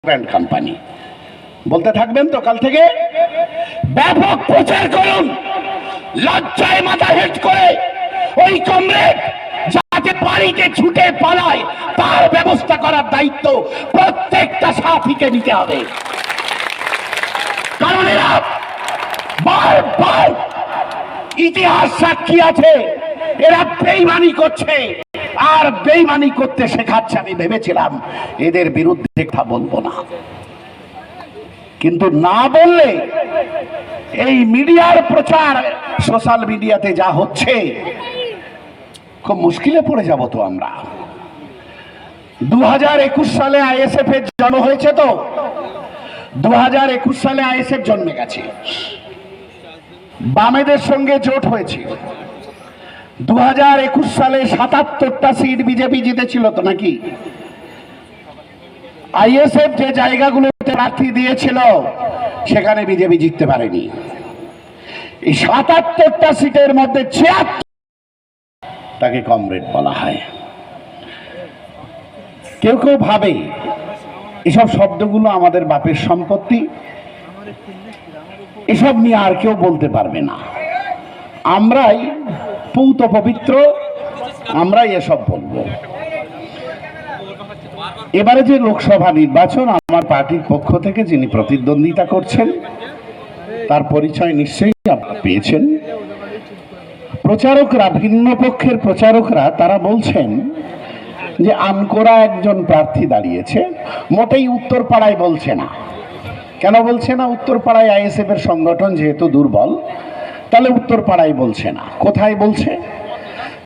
Brand company. বলতে থাকবেন তো কাল থেকে? ব্যাপক প্রচার করুন, লজ্জায় মাথা হেট করে ওই কমরেড যাতে বাড়িতে ছুটে পালায় তার ব্যবস্থা করার দায়িত্ব প্রত্যেকটা সাথীকে নিতে হবে। কারণ এরা বারবার ইতিহাস সাক্ষী আছে, এরা বেইমানি করছে, আর বেইমানি করতে শেখাচ্ছে। আমি ভেবেছিলাম এদের বিরুদ্ধে কথা বলবো না, কিন্তু না বললে এই মিডিয়ার প্রচার, সোশ্যাল মিডিয়াতে যা হচ্ছে, খুব মুশকিলে পড়ে যাব তো আমরা। 2021 সালে আইএসএফ এর জন্ম হয়েছে, তো 2021 সালে আইএসএফ জন্মে গেছে, বামেদের সঙ্গে জোট হয়েছে। 2021 সালে 77টা সিট বিজেপি জিতেছিল তো নাকি? আইএসএফ যে জায়গাগুলোতে প্রার্থী দিয়েছিল সেখানে বিজেপি জিততে পারেনি। এই 77টা সিটের মধ্যে 76 তাকে কমরেড বলা হয়। কেউ কেউ ভাবে এসব শব্দগুলো আমাদের বাপের সম্পত্তি, এসব নিয়ে আর কেউ বলতে পারবে না, আমরাই পূত পবিত্র, আমরাই এসব বলবো। এবারে যে লোকসভা নির্বাচন, আমার পার্টির পক্ষ থেকে যিনি প্রতিদ্বন্দ্বিতা করছেন তার পরিচয় নিশ্চয়ই আপনারা পেয়েছেন। প্রচারকরা, ভিন্ন পক্ষের প্রচারকরা, তারা বলছেন যে আনকোরা একজন প্রার্থী দাঁড়িয়েছে, মোটেই উত্তরপাড়ায় বলছে না। কেন বলছে না? উত্তরপাড়ায় আইএসএফ এর সংগঠন যেহেতু দুর্বল, তাহলে উত্তরপাড়ায় বলছে না। কোথায় বলছে?